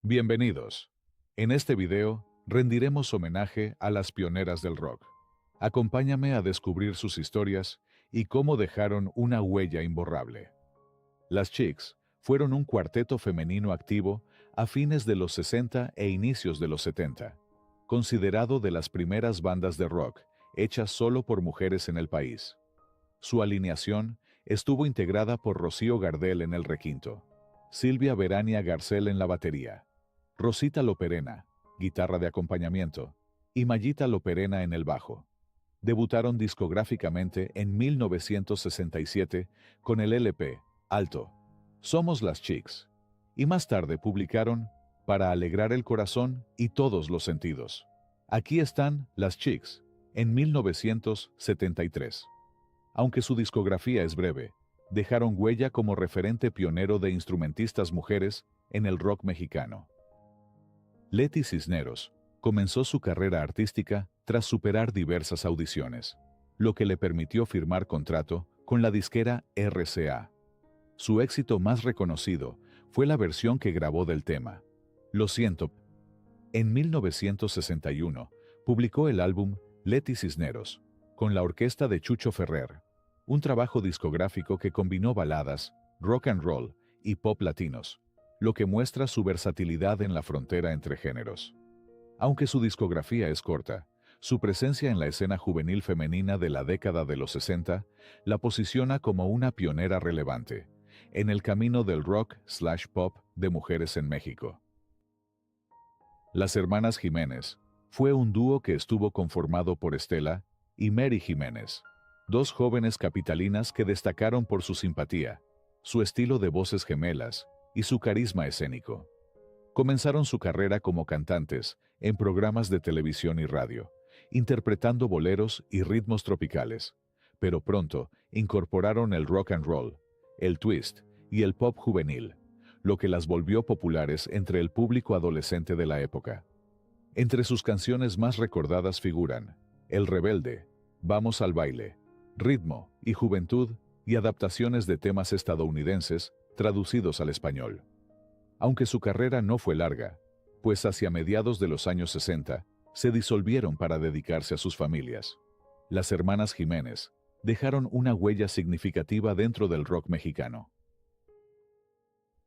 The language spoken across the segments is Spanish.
Bienvenidos. En este video rendiremos homenaje a las pioneras del rock. Acompáñame a descubrir sus historias y cómo dejaron una huella imborrable. Las Chicks fueron un cuarteto femenino activo a fines de los 60 e inicios de los 70, considerado de las primeras bandas de rock hechas solo por mujeres en el país. Su alineación estuvo integrada por Rocío Gardel en el requinto, Silvia Verania Garcel en la batería, Rosita Loperena, guitarra de acompañamiento, y Mayita Loperena en el bajo. Debutaron discográficamente en 1967 con el LP Alto, Somos las Chicks, y más tarde publicaron Para alegrar el corazón y todos los sentidos. Aquí están las Chicks, en 1973. Aunque su discografía es breve, dejaron huella como referente pionero de instrumentistas mujeres en el rock mexicano. Leti Cisneros comenzó su carrera artística tras superar diversas audiciones, lo que le permitió firmar contrato con la disquera RCA. Su éxito más reconocido fue la versión que grabó del tema, Lo siento. En 1961 publicó el álbum Leti Cisneros, con la orquesta de Chucho Ferrer, un trabajo discográfico que combinó baladas, rock and roll y pop latinos, lo que muestra su versatilidad en la frontera entre géneros. Aunque su discografía es corta, su presencia en la escena juvenil femenina de la década de los 60 la posiciona como una pionera relevante en el camino del rock/pop de mujeres en México. Las hermanas Jiménez fue un dúo que estuvo conformado por Estela y Mary Jiménez, dos jóvenes capitalinas que destacaron por su simpatía, su estilo de voces gemelas y su carisma escénico. Comenzaron su carrera como cantantes en programas de televisión y radio, interpretando boleros y ritmos tropicales, pero pronto incorporaron el rock and roll, el twist y el pop juvenil, lo que las volvió populares entre el público adolescente de la época. Entre sus canciones más recordadas figuran El Rebelde, Vamos al baile, Ritmo y Juventud, y adaptaciones de temas estadounidenses traducidos al español. Aunque su carrera no fue larga, pues hacia mediados de los años 60 se disolvieron para dedicarse a sus familias. Las hermanas Jiménez dejaron una huella significativa dentro del rock mexicano.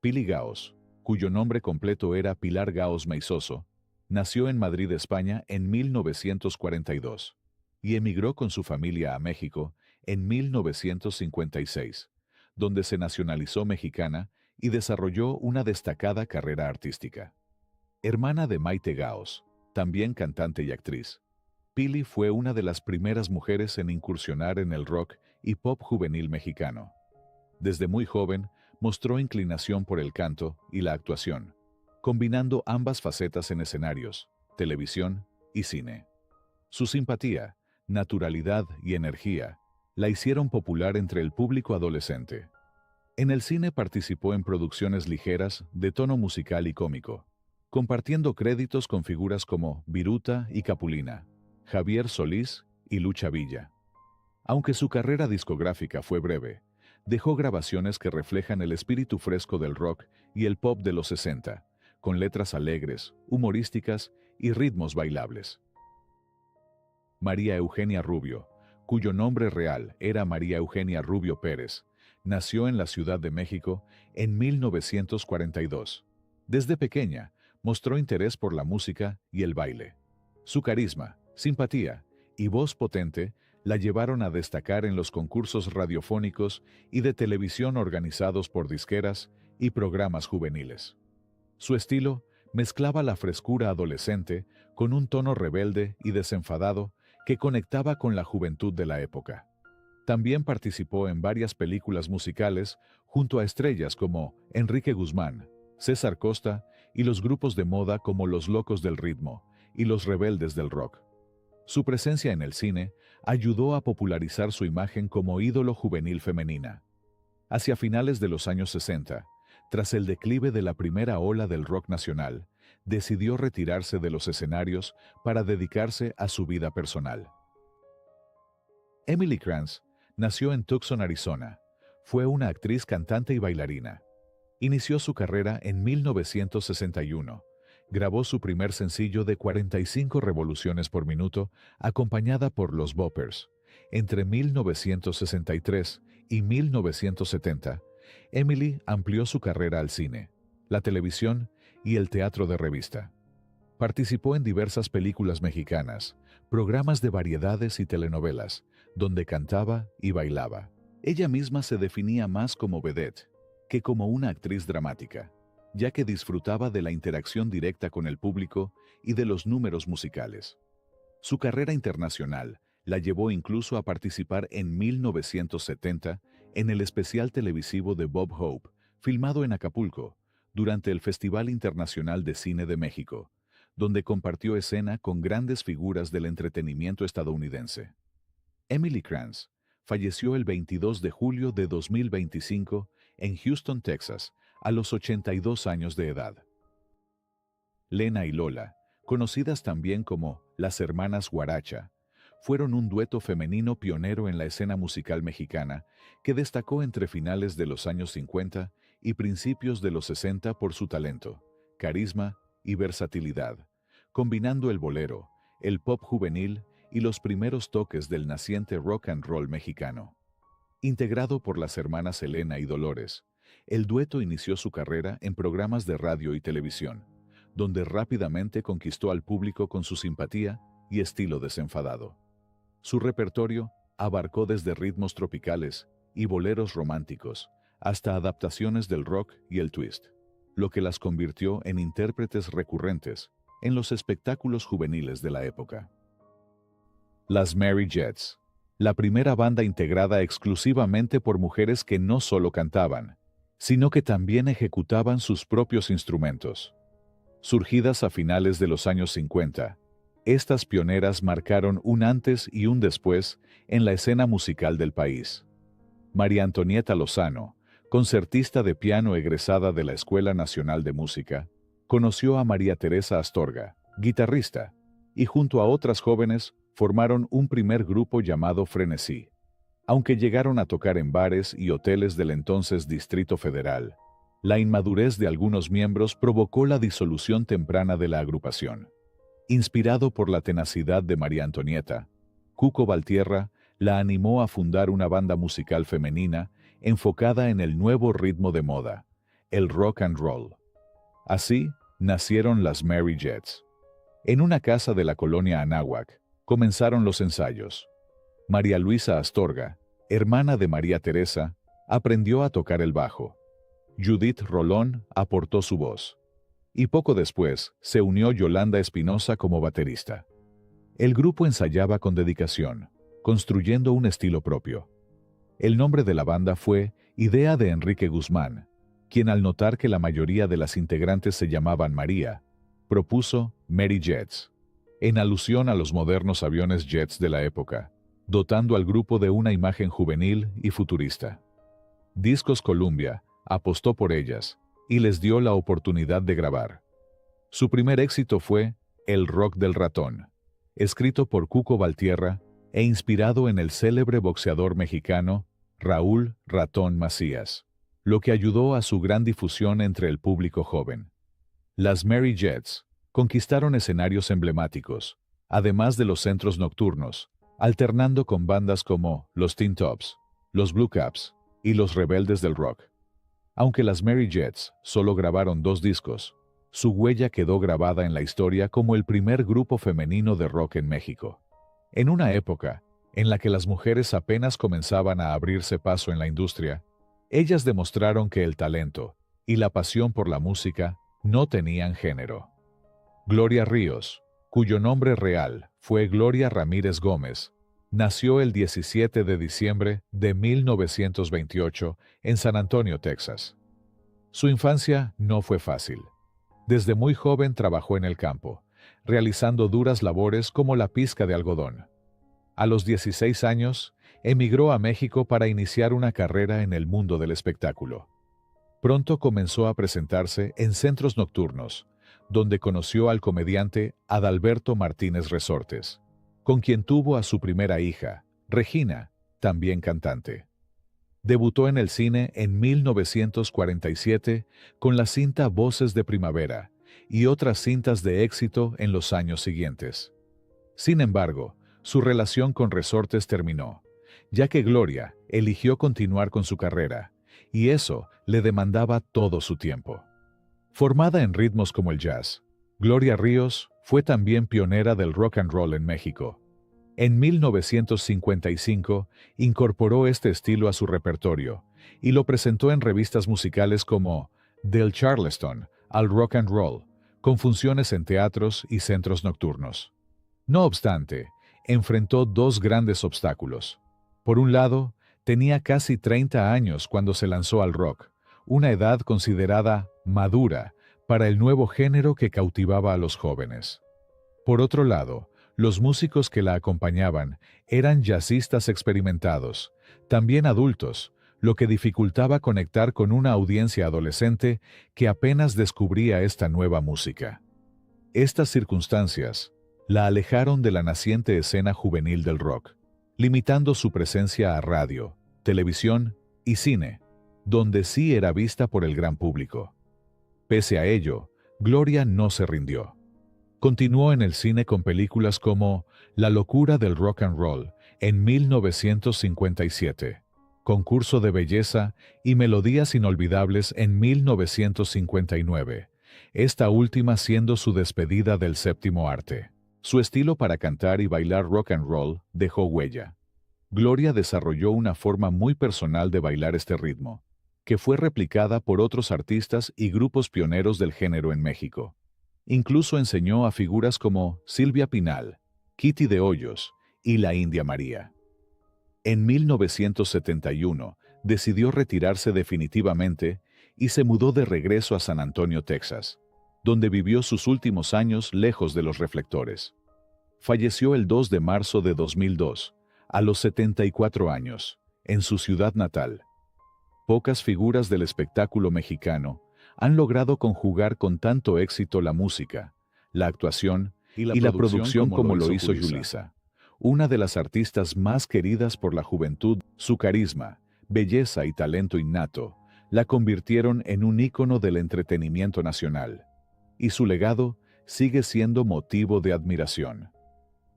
Pili Gaos, cuyo nombre completo era Pilar Gaos Meizoso, nació en Madrid, España, en 1942 y emigró con su familia a México en 1956, donde se nacionalizó mexicana y desarrolló una destacada carrera artística. Hermana de Maite Gaos, también cantante y actriz, Pili fue una de las primeras mujeres en incursionar en el rock y pop juvenil mexicano. Desde muy joven mostró inclinación por el canto y la actuación, combinando ambas facetas en escenarios, televisión y cine. Su simpatía, naturalidad y energía la hicieron popular entre el público adolescente. En el cine participó en producciones ligeras de tono musical y cómico, compartiendo créditos con figuras como Viruta y Capulina, Javier Solís y Lucha Villa. Aunque su carrera discográfica fue breve, dejó grabaciones que reflejan el espíritu fresco del rock y el pop de los 60, con letras alegres, humorísticas y ritmos bailables. María Eugenia Rubio, cuyo nombre real era María Eugenia Rubio Pérez, nació en la Ciudad de México en 1942. Desde pequeña, mostró interés por la música y el baile. Su carisma, simpatía y voz potente la llevaron a destacar en los concursos radiofónicos y de televisión organizados por disqueras y programas juveniles. Su estilo mezclaba la frescura adolescente con un tono rebelde y desenfadado que conectaba con la juventud de la época. También participó en varias películas musicales junto a estrellas como Enrique Guzmán, César Costa y los grupos de moda como Los Locos del Ritmo y Los Rebeldes del Rock. Su presencia en el cine ayudó a popularizar su imagen como ídolo juvenil femenina. Hacia finales de los años 60, tras el declive de la primera ola del rock nacional, decidió retirarse de los escenarios para dedicarse a su vida personal. Emily Kranz nació en Tucson, Arizona. Fue una actriz, cantante y bailarina. Inició su carrera en 1961 grabó su primer sencillo de 45 revoluciones por minuto, acompañada por los Boppers. Entre 1963 y 1970, Emily amplió su carrera al cine, la televisión y el teatro de revista. Participó en diversas películas mexicanas, programas de variedades y telenovelas, donde cantaba y bailaba. Ella misma se definía más como vedette que como una actriz dramática, ya que disfrutaba de la interacción directa con el público y de los números musicales. Su carrera internacional la llevó incluso a participar en 1970 en el especial televisivo de Bob Hope, filmado en Acapulco, durante el Festival Internacional de Cine de México, donde compartió escena con grandes figuras del entretenimiento estadounidense. Emily Kranz falleció el 22 de julio de 2025 en Houston, Texas, a los 82 años de edad. Lena y Lola, conocidas también como las hermanas Guaracha, fueron un dueto femenino pionero en la escena musical mexicana que destacó entre finales de los años 50 y principios de los 60 por su talento, carisma y versatilidad, combinando el bolero, el pop juvenil y los primeros toques del naciente rock and roll mexicano. Integrado por las hermanas Elena y Dolores, el dueto inició su carrera en programas de radio y televisión, donde rápidamente conquistó al público con su simpatía y estilo desenfadado. Su repertorio abarcó desde ritmos tropicales y boleros románticos hasta adaptaciones del rock y el twist, lo que las convirtió en intérpretes recurrentes en los espectáculos juveniles de la época. Las Mary Jets, la primera banda integrada exclusivamente por mujeres que no solo cantaban, sino que también ejecutaban sus propios instrumentos. Surgidas a finales de los años 50, estas pioneras marcaron un antes y un después en la escena musical del país. María Antonieta Lozano, concertista de piano egresada de la Escuela Nacional de Música, conoció a María Teresa Astorga, guitarrista, y junto a otras jóvenes formaron un primer grupo llamado Frenesí. Aunque llegaron a tocar en bares y hoteles del entonces Distrito Federal, la inmadurez de algunos miembros provocó la disolución temprana de la agrupación. Inspirado por la tenacidad de María Antonieta, Cuco Valtierra la animó a fundar una banda musical femenina enfocada en el nuevo ritmo de moda, el rock and roll. Así nacieron las Mary Jets. En una casa de la colonia Anáhuac comenzaron los ensayos. María Luisa Astorga, hermana de María Teresa, aprendió a tocar el bajo. Judith Rolón aportó su voz. Y poco después se unió Yolanda Espinosa como baterista. El grupo ensayaba con dedicación, construyendo un estilo propio. El nombre de la banda fue idea de Enrique Guzmán, quien al notar que la mayoría de las integrantes se llamaban María, propuso Mary Jets, en alusión a los modernos aviones jets de la época, dotando al grupo de una imagen juvenil y futurista. Discos Columbia apostó por ellas y les dio la oportunidad de grabar. Su primer éxito fue El Rock del Ratón, escrito por Cuco Valtierra e inspirado en el célebre boxeador mexicano Raúl Ratón Macías, lo que ayudó a su gran difusión entre el público joven. Las Mary Jets conquistaron escenarios emblemáticos, además de los centros nocturnos, alternando con bandas como los Teen Tops, los Blue Caps y los Rebeldes del Rock. Aunque las Mary Jets solo grabaron 2 discos, su huella quedó grabada en la historia como el primer grupo femenino de rock en México. En una época en la que las mujeres apenas comenzaban a abrirse paso en la industria, ellas demostraron que el talento y la pasión por la música no tenían género. Gloria Ríos, cuyo nombre real fue Gloria Ramírez Gómez, nació el 17 de diciembre de 1928 en San Antonio, Texas. Su infancia no fue fácil. Desde muy joven trabajó en el campo, realizando duras labores como la pizca de algodón. A los 16 años, emigró a México para iniciar una carrera en el mundo del espectáculo. Pronto comenzó a presentarse en centros nocturnos, donde conoció al comediante Adalberto Martínez Resortes, con quien tuvo a su primera hija, Regina, también cantante. Debutó en el cine en 1947 con la cinta Voces de Primavera, y otras cintas de éxito en los años siguientes. Sin embargo, su relación con Resortes terminó, ya que Gloria eligió continuar con su carrera, y eso le demandaba todo su tiempo. Formada en ritmos como el jazz, Gloria Ríos fue también pionera del rock and roll en México. En 1955 incorporó este estilo a su repertorio y lo presentó en revistas musicales como Del Charleston al Rock and Roll, con funciones en teatros y centros nocturnos. No obstante, enfrentó dos grandes obstáculos. Por un lado, tenía casi 30 años cuando se lanzó al rock, una edad considerada madura para el nuevo género que cautivaba a los jóvenes. Por otro lado, los músicos que la acompañaban eran jazzistas experimentados, también adultos, lo que dificultaba conectar con una audiencia adolescente que apenas descubría esta nueva música. Estas circunstancias la alejaron de la naciente escena juvenil del rock, limitando su presencia a radio, televisión y cine, donde sí era vista por el gran público. Pese a ello, Gloria no se rindió. Continuó en el cine con películas como La locura del rock and roll en 1957, Concurso de belleza y Melodías inolvidables en 1959, esta última siendo su despedida del séptimo arte. Su estilo para cantar y bailar rock and roll dejó huella. Gloria desarrolló una forma muy personal de bailar este ritmo, que fue replicada por otros artistas y grupos pioneros del género en México. Incluso enseñó a figuras como Silvia Pinal, Kitty de Hoyos y la India María. En 1971 decidió retirarse definitivamente y se mudó de regreso a San Antonio, Texas, donde vivió sus últimos años lejos de los reflectores. Falleció el 2 de marzo de 2002, a los 74 años, en su ciudad natal. Pocas figuras del espectáculo mexicano han logrado conjugar con tanto éxito la música, la actuación y la producción como lo hizo Yulisa, una de las artistas más queridas por la juventud. Su carisma, belleza y talento innato la convirtieron en un ícono del entretenimiento nacional, y su legado sigue siendo motivo de admiración.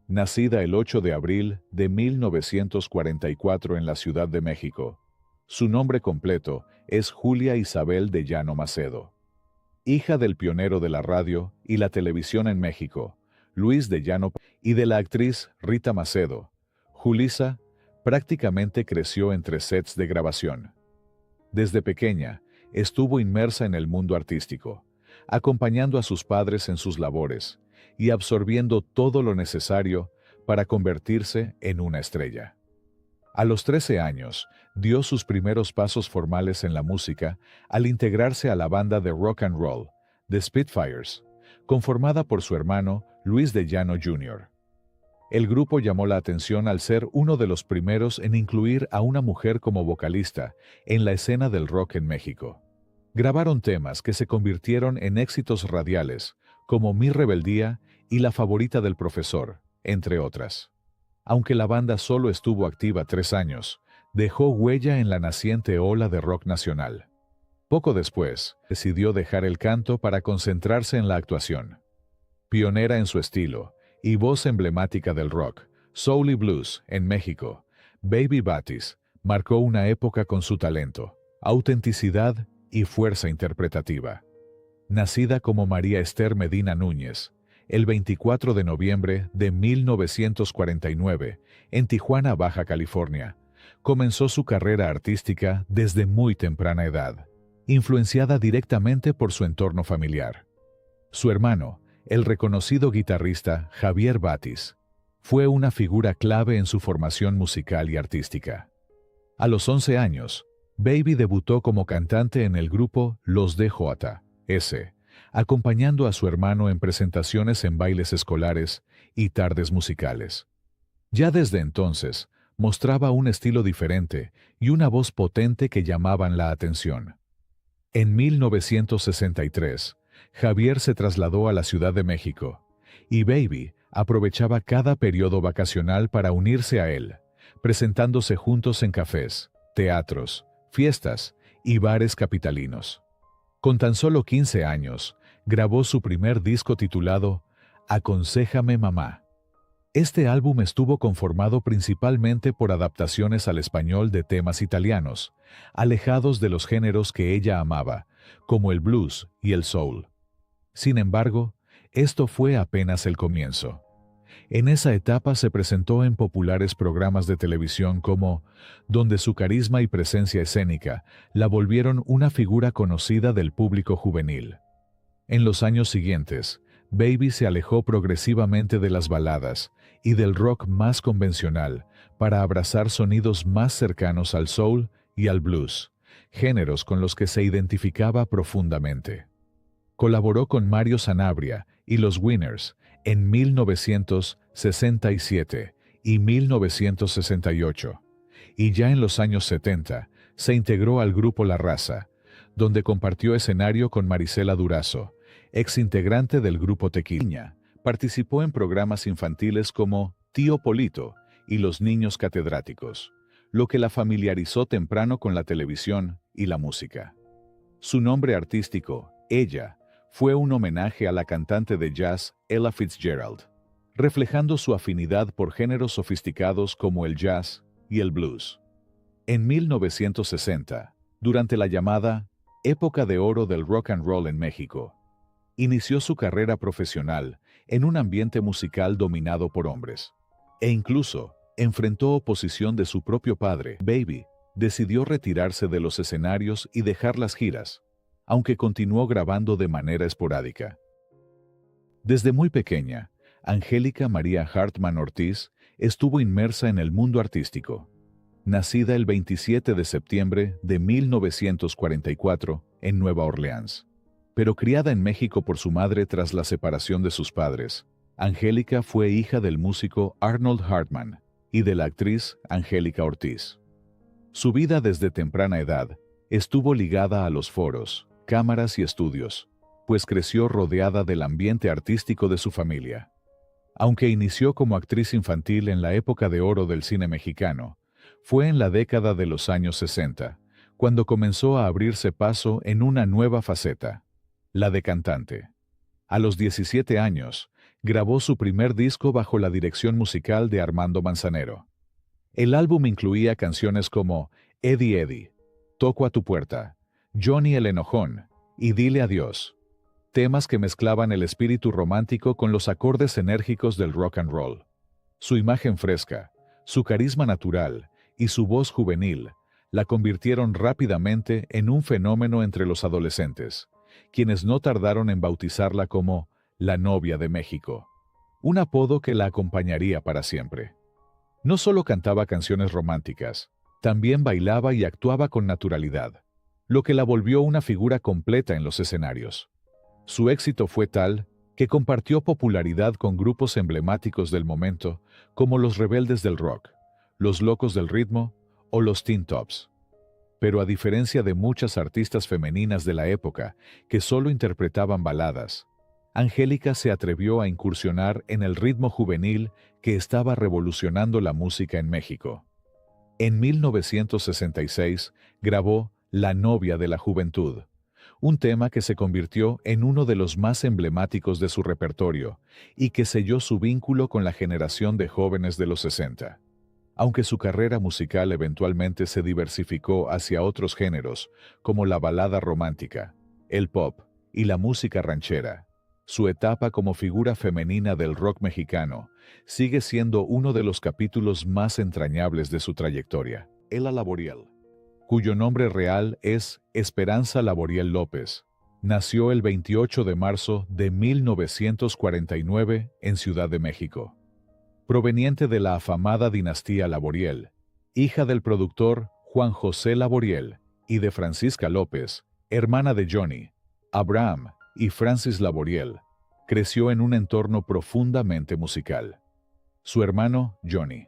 Nacida el 8 de abril de 1944 en la Ciudad de México, su nombre completo es Julia Isabel de Llano Macedo. Hija del pionero de la radio y la televisión en México, Luis de Llano, y de la actriz Rita Macedo, Julisa prácticamente creció entre sets de grabación. Desde pequeña, estuvo inmersa en el mundo artístico, acompañando a sus padres en sus labores y absorbiendo todo lo necesario para convertirse en una estrella. A los 13 años, dio sus primeros pasos formales en la música al integrarse a la banda de rock and roll, The Spitfires, conformada por su hermano Luis de Llano Jr. El grupo llamó la atención al ser uno de los primeros en incluir a una mujer como vocalista en la escena del rock en México. Grabaron temas que se convirtieron en éxitos radiales, como Mi Rebeldía y La Favorita del Profesor, entre otras. Aunque la banda solo estuvo activa 3 años, dejó huella en la naciente ola de rock nacional. Poco después, decidió dejar el canto para concentrarse en la actuación. Pionera en su estilo y voz emblemática del rock, soul y blues en México, Baby Batis marcó una época con su talento, autenticidad y fuerza interpretativa. Nacida como María Esther Medina Núñez, el 24 de noviembre de 1949, en Tijuana, Baja California, comenzó su carrera artística desde muy temprana edad, influenciada directamente por su entorno familiar. Su hermano, el reconocido guitarrista Javier Batis, fue una figura clave en su formación musical y artística. A los 11 años, Baby debutó como cantante en el grupo Los DJ.S., acompañando a su hermano en presentaciones en bailes escolares y tardes musicales. Ya desde entonces, mostraba un estilo diferente y una voz potente que llamaban la atención. En 1963, Javier se trasladó a la Ciudad de México, y Baby aprovechaba cada periodo vacacional para unirse a él, presentándose juntos en cafés, teatros, fiestas y bares capitalinos. Con tan solo 15 años, grabó su primer disco titulado Aconséjame Mamá. Este álbum estuvo conformado principalmente por adaptaciones al español de temas italianos, alejados de los géneros que ella amaba, como el blues y el soul. Sin embargo, esto fue apenas el comienzo. En esa etapa se presentó en populares programas de televisión como donde su carisma y presencia escénica la volvieron una figura conocida del público juvenil. En los años siguientes, Baby se alejó progresivamente de las baladas y del rock más convencional para abrazar sonidos más cercanos al soul y al blues, géneros con los que se identificaba profundamente. Colaboró con Mario Sanabria y los Winners en 1967 y 1968, y ya en los años 70 se integró al grupo La Raza, donde compartió escenario con Marisela Durazo, ex integrante del grupo Tequila. Participó en programas infantiles como Tío Polito y Los Niños Catedráticos, lo que la familiarizó temprano con la televisión y la música. Su nombre artístico, Ella, fue un homenaje a la cantante de jazz Ella Fitzgerald, reflejando su afinidad por géneros sofisticados como el jazz y el blues. En 1960, durante la llamada Época de Oro del Rock and Roll en México, inició su carrera profesional en un ambiente musical dominado por hombres, e incluso enfrentó oposición de su propio padre. Baby decidió retirarse de los escenarios y dejar las giras, aunque continuó grabando de manera esporádica. Desde muy pequeña, Angélica María Hartman Ortiz estuvo inmersa en el mundo artístico. Nacida el 27 de septiembre de 1944 en Nueva Orleans, pero criada en México por su madre tras la separación de sus padres, Angélica fue hija del músico Arnold Hartman y de la actriz Angélica Ortiz. Su vida desde temprana edad estuvo ligada a los foros, cámaras y estudios, pues creció rodeada del ambiente artístico de su familia. Aunque inició como actriz infantil en la época de oro del cine mexicano, fue en la década de los años 60, cuando comenzó a abrirse paso en una nueva faceta, la de cantante. A los 17 años, grabó su primer disco bajo la dirección musical de Armando Manzanero. El álbum incluía canciones como Eddie Eddie, Toco a tu puerta, Johnny el Enojón y Dile Adiós, temas que mezclaban el espíritu romántico con los acordes enérgicos del rock and roll. Su imagen fresca, su carisma natural y su voz juvenil la convirtieron rápidamente en un fenómeno entre los adolescentes, quienes no tardaron en bautizarla como la novia de México, un apodo que la acompañaría para siempre. No solo cantaba canciones románticas, también bailaba y actuaba con naturalidad, lo que la volvió una figura completa en los escenarios. Su éxito fue tal que compartió popularidad con grupos emblemáticos del momento como los Rebeldes del Rock, los Locos del Ritmo o los Teen Tops. Pero a diferencia de muchas artistas femeninas de la época que solo interpretaban baladas, Angélica se atrevió a incursionar en el ritmo juvenil que estaba revolucionando la música en México. En 1966 grabó La novia de la juventud, un tema que se convirtió en uno de los más emblemáticos de su repertorio y que selló su vínculo con la generación de jóvenes de los 60. Aunque su carrera musical eventualmente se diversificó hacia otros géneros, como la balada romántica, el pop y la música ranchera, su etapa como figura femenina del rock mexicano sigue siendo uno de los capítulos más entrañables de su trayectoria. Ella Laboriel, cuyo nombre real es Esperanza Laboriel López, nació el 28 de marzo de 1949 en Ciudad de México. Proveniente de la afamada dinastía Laboriel, hija del productor Juan José Laboriel y de Francisca López, hermana de Johnny, Abraham y Francis Laboriel, creció en un entorno profundamente musical. Su hermano, Johnny,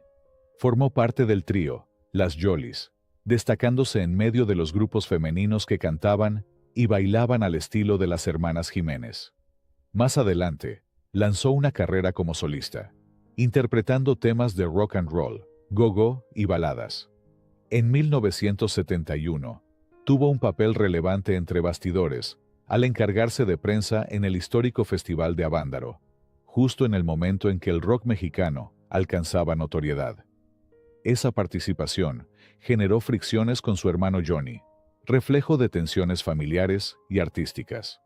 formó parte del trío, Las Jollies, destacándose en medio de los grupos femeninos que cantaban y bailaban al estilo de las hermanas Jiménez. Más adelante, lanzó una carrera como solista, interpretando temas de rock and roll, go-go y baladas. En 1971, tuvo un papel relevante entre bastidores, al encargarse de prensa en el histórico Festival de Avándaro, justo en el momento en que el rock mexicano alcanzaba notoriedad. Esa participación generó fricciones con su hermano Johnny, reflejo de tensiones familiares y artísticas.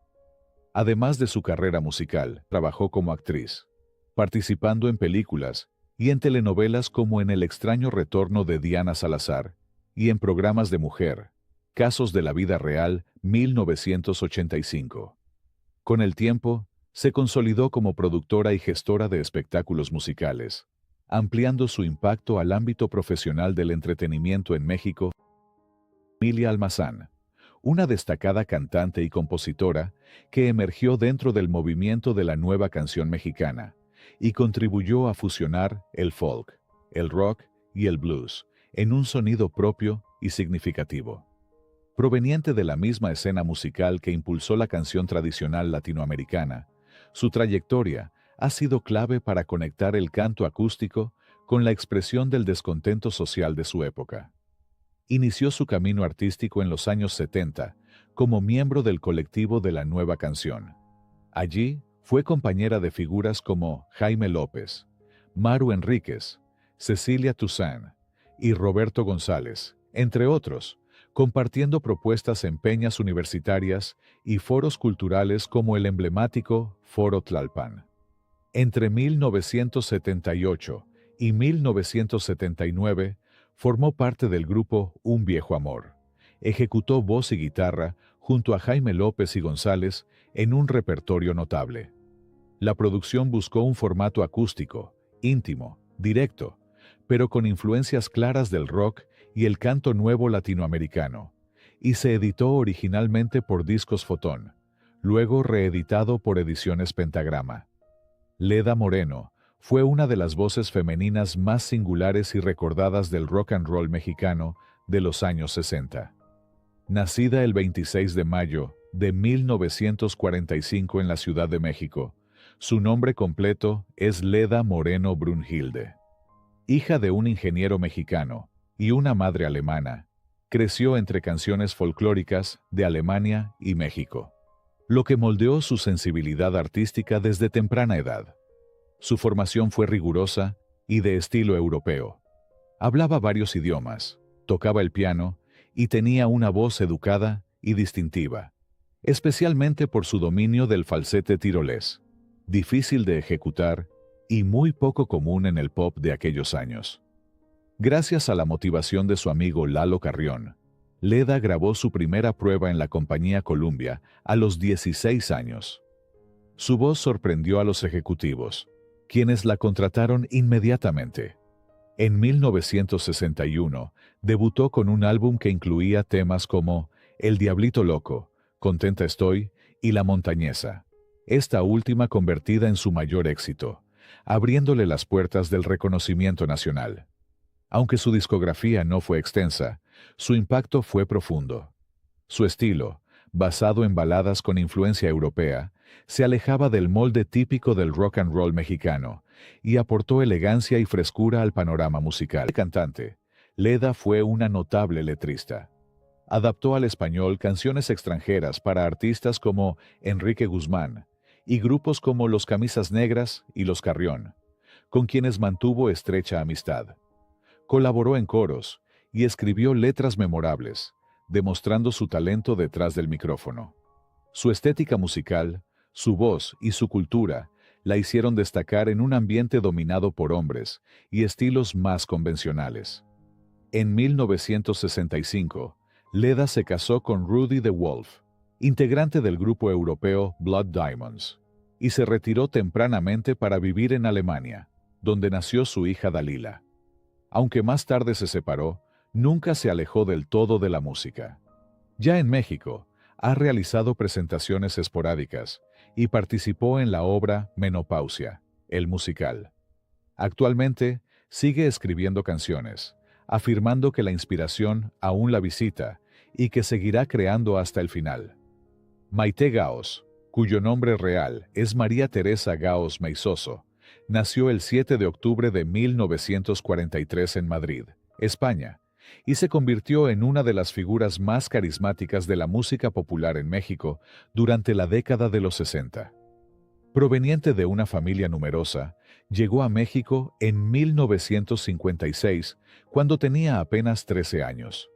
Además de su carrera musical, trabajó como actriz, participando en películas y en telenovelas como en El extraño retorno de Diana Salazar y en programas de mujer, Casos de la vida real, 1985. Con el tiempo, se consolidó como productora y gestora de espectáculos musicales, ampliando su impacto al ámbito profesional del entretenimiento en México. Emilia Almazán, una destacada cantante y compositora que emergió dentro del movimiento de la nueva canción mexicana y contribuyó a fusionar el folk, el rock y el blues en un sonido propio y significativo. Proveniente de la misma escena musical que impulsó la canción tradicional latinoamericana, su trayectoria ha sido clave para conectar el canto acústico con la expresión del descontento social de su época. Inició su camino artístico en los años 70 como miembro del colectivo de la Nueva Canción. Allí fue compañera de figuras como Jaime López, Maru Enríquez, Cecilia Toussaint y Roberto González, entre otros, compartiendo propuestas en peñas universitarias y foros culturales como el emblemático Foro Tlalpan. Entre 1978 y 1979 formó parte del grupo Un Viejo Amor. Ejecutó voz y guitarra junto a Jaime López y González en un repertorio notable. La producción buscó un formato acústico, íntimo, directo, pero con influencias claras del rock y el canto nuevo latinoamericano, y se editó originalmente por Discos Fotón, luego reeditado por Ediciones Pentagrama. Leda Moreno fue una de las voces femeninas más singulares y recordadas del rock and roll mexicano de los años 60. Nacida el 26 de mayo de 1945 en la Ciudad de México, su nombre completo es Leda Moreno Brunhilde. Hija de un ingeniero mexicano y una madre alemana, creció entre canciones folclóricas de Alemania y México, lo que moldeó su sensibilidad artística desde temprana edad. Su formación fue rigurosa y de estilo europeo. Hablaba varios idiomas, tocaba el piano y tenía una voz educada y distintiva, especialmente por su dominio del falsete tirolés, difícil de ejecutar y muy poco común en el pop de aquellos años. Gracias a la motivación de su amigo Lalo Carrión, Leda grabó su primera prueba en la compañía Columbia a los 16 años. Su voz sorprendió a los ejecutivos, quienes la contrataron inmediatamente. En 1961, debutó con un álbum que incluía temas como El Diablito Loco, Contenta Estoy y La Montañesa, esta última convertida en su mayor éxito, abriéndole las puertas del reconocimiento nacional. Aunque su discografía no fue extensa, su impacto fue profundo. Su estilo, basado en baladas con influencia europea, se alejaba del molde típico del rock and roll mexicano y aportó elegancia y frescura al panorama musical. Cantante, Leda fue una notable letrista. Adaptó al español canciones extranjeras para artistas como Enrique Guzmán y grupos como Los Camisas Negras y Los Carrión, con quienes mantuvo estrecha amistad. Colaboró en coros y escribió letras memorables, demostrando su talento detrás del micrófono. Su estética musical, su voz y su cultura la hicieron destacar en un ambiente dominado por hombres y estilos más convencionales. En 1965, Leda se casó con Rudy the Wolf, integrante del grupo europeo Blood Diamonds, y se retiró tempranamente para vivir en Alemania, donde nació su hija Dalila. Aunque más tarde se separó, nunca se alejó del todo de la música. Ya en México, ha realizado presentaciones esporádicas y participó en la obra Menopausia, el musical. Actualmente, sigue escribiendo canciones, afirmando que la inspiración aún la visita y que seguirá creando hasta el final. Maite Gaos, cuyo nombre real es María Teresa Gaos Meizoso, nació el 7 de octubre de 1943 en Madrid, España, y se convirtió en una de las figuras más carismáticas de la música popular en México durante la década de los 60. Proveniente de una familia numerosa, llegó a México en 1956, cuando tenía apenas 13 años.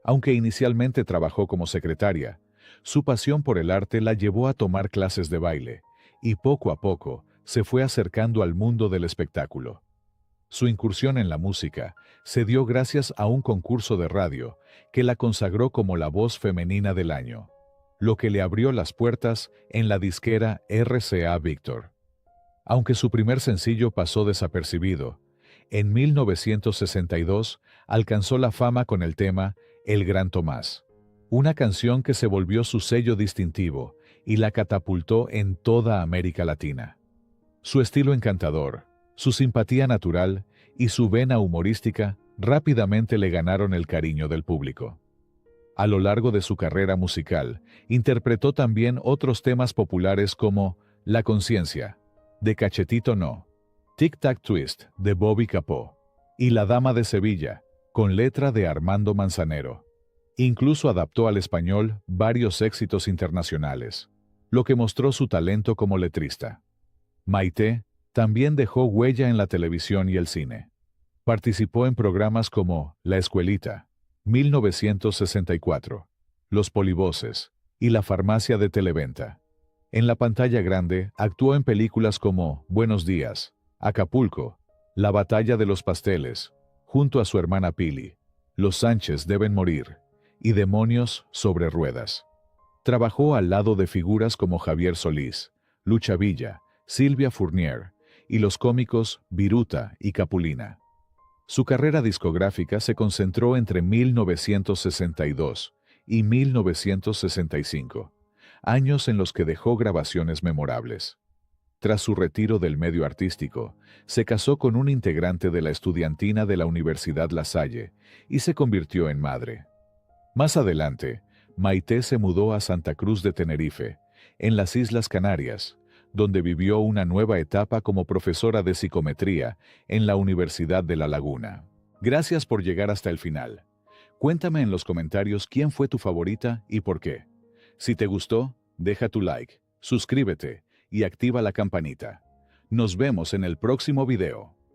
Aunque inicialmente trabajó como secretaria, su pasión por el arte la llevó a tomar clases de baile, y poco a poco se fue acercando al mundo del espectáculo. Su incursión en la música se dio gracias a un concurso de radio que la consagró como la voz femenina del año, lo que le abrió las puertas en la disquera RCA Víctor. Aunque su primer sencillo pasó desapercibido, en 1962 alcanzó la fama con el tema El Gran Tomás, una canción que se volvió su sello distintivo y la catapultó en toda América Latina. Su estilo encantador, su simpatía natural y su vena humorística rápidamente le ganaron el cariño del público. A lo largo de su carrera musical, interpretó también otros temas populares como La Conciencia, de Cachetito No, Tic Tac Twist, de Bobby Capó, y La Dama de Sevilla, con letra de Armando Manzanero. Incluso adaptó al español varios éxitos internacionales, lo que mostró su talento como letrista. Maite también dejó huella en la televisión y el cine. Participó en programas como La Escuelita, 1964, Los Polivoces y La Farmacia de Televenta. En la pantalla grande actuó en películas como Buenos Días, Acapulco, La Batalla de los Pasteles, junto a su hermana Pili, Los Sánchez deben morir y Demonios sobre ruedas. Trabajó al lado de figuras como Javier Solís, Lucha Villa, Silvia Fournier y los cómicos Viruta y Capulina. Su carrera discográfica se concentró entre 1962 y 1965, años en los que dejó grabaciones memorables. Tras su retiro del medio artístico, se casó con un integrante de la estudiantina de la Universidad La Salle y se convirtió en madre. Más adelante, Maite se mudó a Santa Cruz de Tenerife, en las Islas Canarias, donde vivió una nueva etapa como profesora de psicometría en la Universidad de La Laguna. Gracias por llegar hasta el final. Cuéntame en los comentarios quién fue tu favorita y por qué. Si te gustó, deja tu like, suscríbete y activa la campanita. Nos vemos en el próximo video.